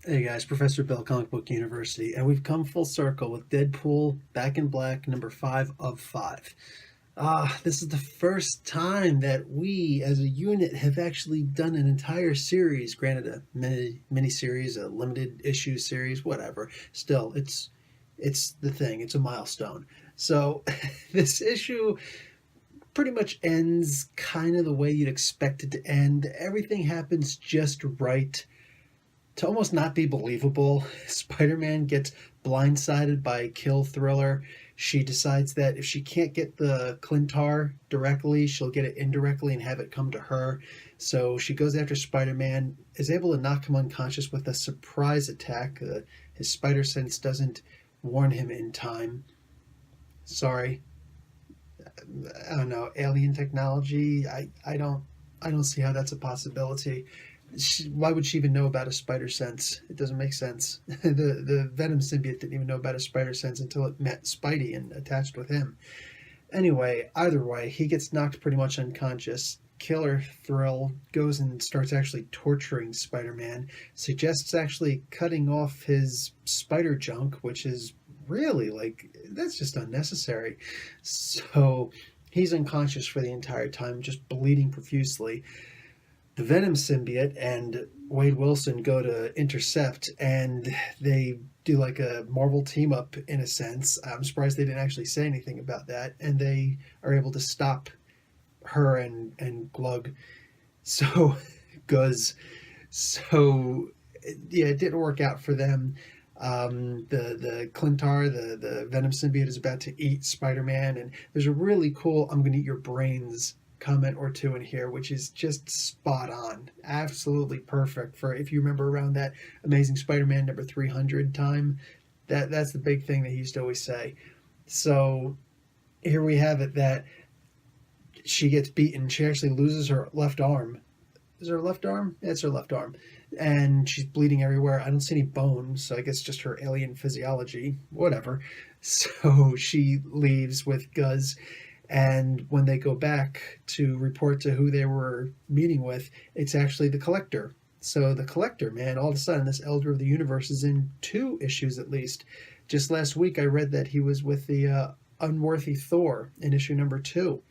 Hey guys, Professor Bill, Comic Book University, and we've come full circle with Deadpool Back in Black, number 5 of 5. This is the first time that we, as a unit, have actually done an entire series. Granted, a mini series, a limited issue series, whatever. Still, it's the thing. It's a milestone. So, this issue pretty much ends kind of the way you'd expect it to end. Everything happens just right to almost not be believable. Spider-Man gets blindsided by Kill Thriller. She decides that if she can't get the Clintar directly, she'll get it indirectly and have it come to her. So she goes after Spider-Man, is able to knock him unconscious with a surprise attack. His spider sense doesn't warn him in time. Sorry, I don't know, alien technology. I don't see how that's a possibility. Why would she even know about a spider sense? It doesn't make sense. The Venom symbiote didn't even know about a spider sense until it met Spidey and attached with him. Anyway, either way, he gets knocked pretty much unconscious. Killer Thrill goes and starts actually torturing Spider-Man, suggests actually cutting off his spider junk, which is really, like, that's just unnecessary. So he's unconscious for the entire time, just bleeding profusely. The Venom symbiote and Wade Wilson go to intercept, and they do like a Marvel team up in a sense. I'm surprised they didn't actually say anything about that, and they are able to stop her and Glug. So, Guz. So, yeah, it didn't work out for them. The Clintar, the Venom symbiote, is about to eat Spider-Man, and there's a really cool "I'm gonna eat your brains" comment or two in here, which is just spot on, absolutely perfect for, if you remember, around that Amazing Spider-Man number 300 time. That's the big thing that he used to always say. So here we have it that she gets beaten. She actually loses her left arm. Is her left arm? Yeah, it's her left arm. And she's bleeding everywhere. I don't see any bones, so I guess just her alien physiology. Whatever. So she leaves with Guz, and when they go back to report to who they were meeting with, it's actually the Collector. So the Collector, man, all of a sudden, this Elder of the Universe is in 2 issues at least. Just last week, I read that he was with the Unworthy Thor in issue number 2.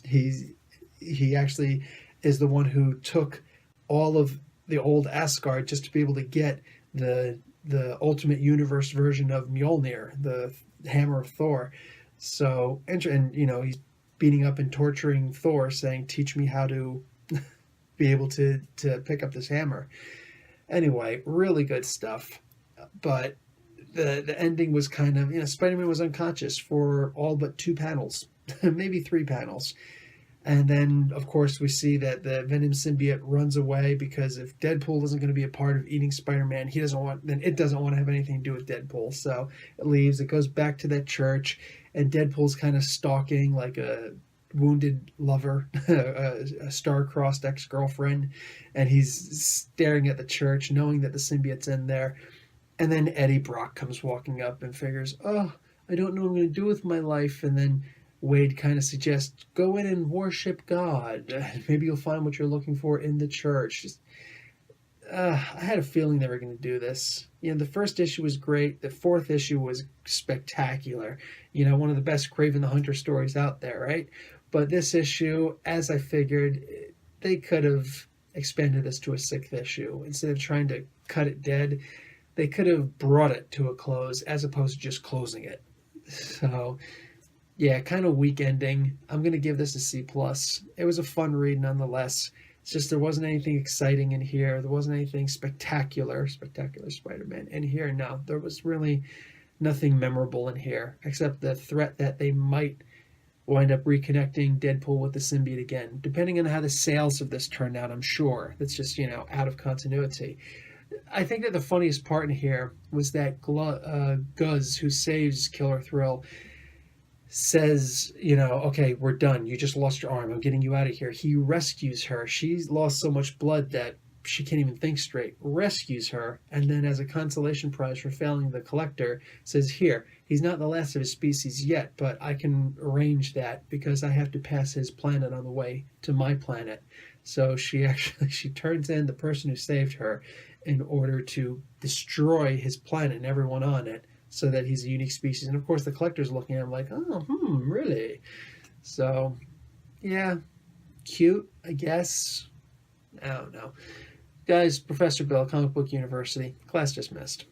He actually is the one who took all of the old Asgard just to be able to get the Ultimate Universe version of Mjolnir, the hammer of Thor. So, and he's beating up and torturing Thor, saying, "Teach me how to be able to pick up this hammer." Anyway, really good stuff. But the ending was kind of, Spider-Man was unconscious for all but 2 panels, maybe 3 panels. And then, of course, we see that the Venom symbiote runs away because if Deadpool isn't going to be a part of eating Spider-Man, then it doesn't want to have anything to do with Deadpool. So it leaves. It goes back to that church, and Deadpool's kind of stalking like a wounded lover, a star-crossed ex-girlfriend, and he's staring at the church, knowing that the symbiote's in there. And then Eddie Brock comes walking up and figures, "Oh, I don't know what I'm going to do with my life." And then Wade kind of suggests, "Go in and worship God. Maybe you'll find what you're looking for in the church." I had a feeling they were going to do this. The first issue was great. The 4th issue was spectacular. One of the best Kraven the Hunter stories out there, right? But this issue, as I figured, they could have expanded this to a 6th issue. Instead of trying to cut it dead, they could have brought it to a close as opposed to just closing it. So, yeah, kind of weak ending. I'm going to give this a C+. It was a fun read nonetheless. It's just there wasn't anything exciting in here. There wasn't anything spectacular Spider-Man in here. No, there was really nothing memorable in here, except the threat that they might wind up reconnecting Deadpool with the symbiote again. Depending on how the sales of this turned out, I'm sure. That's just, out of continuity. I think that the funniest part in here was that Guz, who saves Killer Thrill, says, "Okay, we're done. You just lost your arm. I'm getting you out of here." He rescues her. She's lost so much blood that she can't even think straight. Rescues her, and then as a consolation prize for failing the Collector, says, "Here, he's not the last of his species yet, but I can arrange that because I have to pass his planet on the way to my planet." So she turns in the person who saved her in order to destroy his planet and everyone on it so that he's a unique species. And of course, the collector's looking at him like, oh, really? So, yeah, cute, I guess. I don't know. Guys, Professor Bill, Comic Book University, class dismissed.